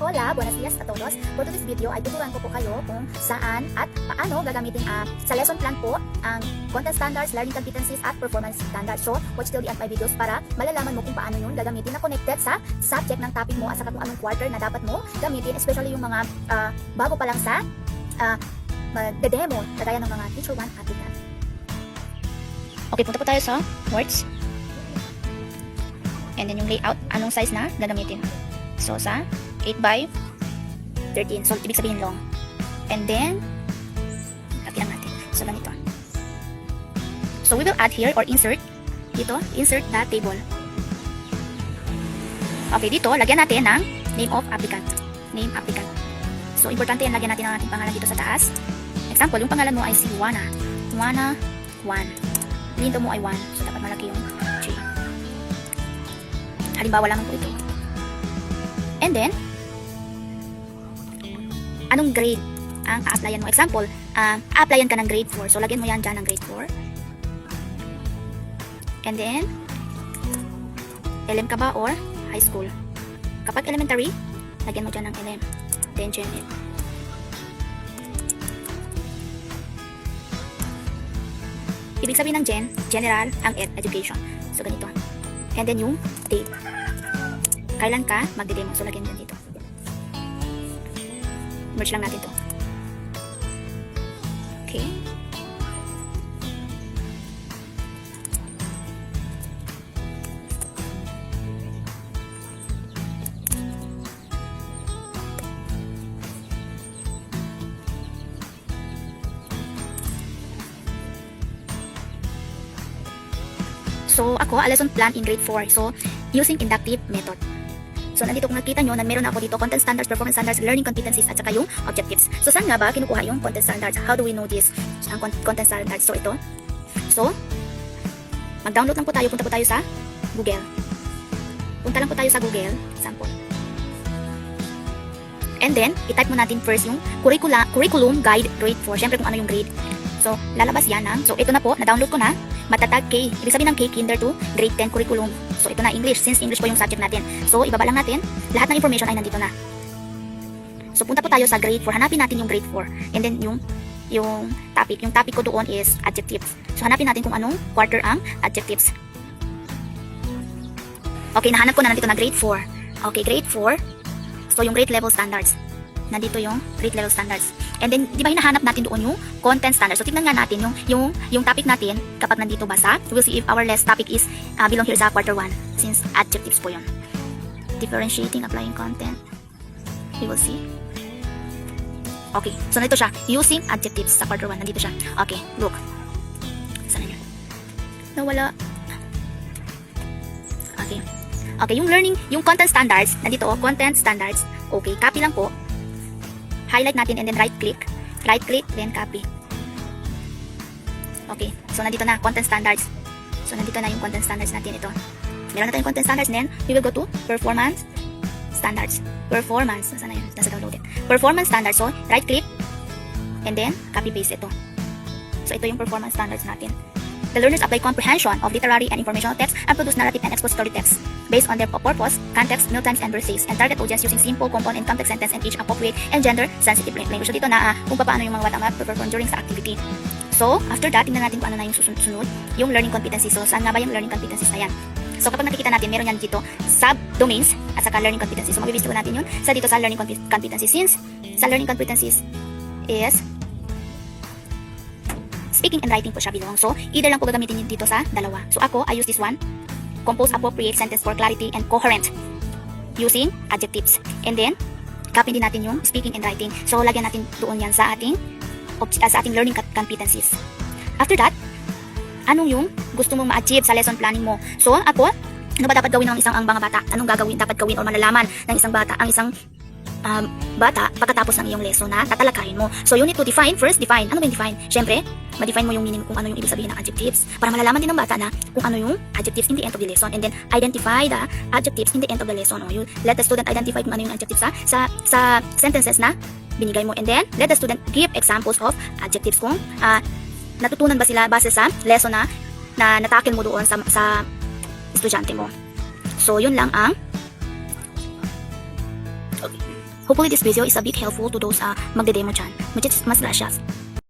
Hola, buenos días a todos. For today's video ay tuturuan ko po kayo kung saan at paano gagamitin sa lesson plan po ang content standards, learning competencies at performance standards. So, watch till the end my videos para malalaman mo kung paano yun gagamitin na connected sa subject ng topic mo at saka kung anong quarter na dapat mo gamitin, especially yung mga bago pa lang sa magde-demo, kagaya ng mga Teacher 1 applicant. Okay, punta po tayo sa words. And then yung layout, anong size na gagamitin. So, sa 8 by 13. So, ibig sabihin long. And then, laki lang natin. So, ganito. So, we will add here or insert. Dito, insert the table. Okay, dito, lagyan natin ng name of applicant. Name applicant. So, importante yan, lagyan natin ang ating pangalan dito sa taas. Example, yung pangalan mo ay si Juana. Juana 1. Linto mo ay 1. So, dapat malaki yung J. Halimbawa lamang po ito. And then, anong grade ang a-applyan mo? Example, a-applyan ka ng grade 4. So, lagyan mo yan dyan ng grade 4. And then, LM ka ba or high school? Kapag elementary, lagyan mo dyan ng LM. Then, GenEd. Ibig sabihin ng Gen, general ang education. So, ganito. And then, yung date. Kailan ka magde-demo? So, lagyan dyan dito. Merge lang natin to. Okay. So, ako, a lesson plan in grade 4. So, using inductive method. So, nandito kung nakita nyo na meron ako dito content standards, performance standards, learning competencies, at saka yung objectives. So, saan nga ba kinukuha yung content standards? How do we know this? Ang content standards. So, ito. So, mag-download lang po tayo. Punta po tayo sa Google. Punta lang po tayo sa Google. Sample. And then, i-type mo natin first yung curriculum guide grade 4. Siyempre kung ano yung grade. So, lalabas yan ng. So, ito na po. Na-download ko na. Matatag K. Ibig sabihin ng K, Kinder to grade 10 curriculum. So, ito na English. Since English po yung subject natin. So, ibaba lang natin. Lahat ng information ay nandito na. So, punta po tayo sa grade 4. Hanapin natin yung grade 4. And then, yung topic. Yung topic ko doon is adjectives. So, hanapin natin kung anong quarter ang adjectives. Okay, nahanap ko na nandito na grade 4. Okay, grade 4. So, yung grade level standards. Nandito yung grade level standards. And then, di ba hinahanap natin doon yung content standards. So, tignan nga natin yung topic natin kapag nandito ba sa, we'll see if our last topic is belong here sa quarter 1 since adjectives po yun. Differentiating, applying content. We will see. Okay, so nandito siya. Using adjectives sa quarter 1. Nandito siya. Okay, look. Sana yun? Nawala. Okay. Okay, yung content standards, nandito content standards. Okay, copy lang po. Highlight natin and then right click, then copy. Okay, so nandito na, content standards. So nandito na yung content standards natin ito. Meron na tayong content standards, then we will go to performance standards. Performance, nasa na yun? Nasa downloaded. Performance standards, so right click, and then copy paste ito. So ito yung performance standards natin. The learners apply comprehension of literary and informational text and produce narrative and expository text based on their purpose, context, meal times, and birthdays, and target audience using simple, compound, and complex sentence and age appropriate and gender-sensitive language. So dito na kung paano yung mga bata mag-perform during sa activity. So, after that, tingnan natin kung ano na yung susunod, yung learning competencies. So, saan nga ba yung learning competencies na yan? So, kapag nakikita natin, meron yan dito sub-domains at saka learning competencies. So, mabibisto natin yun dito sa learning competencies. Since sa learning competencies is speaking and writing po siya belong. So, either lang po gagamitin nyo dito sa dalawa. So, ako, I use this one. Compose appropriate sentence for clarity and coherent using adjectives. And then, copy din natin yung speaking and writing. So, lagyan natin doon yan sa ating learning competencies. After that, anong yung gusto mong ma-achieve sa lesson planning mo? So, ako, ano ba dapat gawin ng isang mga bata? Anong dapat gawin o malalaman ng isang bata? Ang isang bata pagkatapos ng iyong lesson na tatalakayin mo. So, you need to define. First, define. Ano ba yung define? Siyempre, ma-define mo yung meaning kung ano yung ibig sabihin ng adjectives para malalaman din ng bata na kung ano yung adjectives in the end of the lesson, and then identify the adjectives in the end of the lesson. You let the student identify kung ano yung adjectives sa sentences na binigay mo, and then let the student give examples of adjectives kung natutunan ba sila base sa lesson na natakil mo doon sa estudyante mo. So, yun lang ang Okay. Hopefully this video is a bit helpful to those magde-demo dyan. Muchas gracias.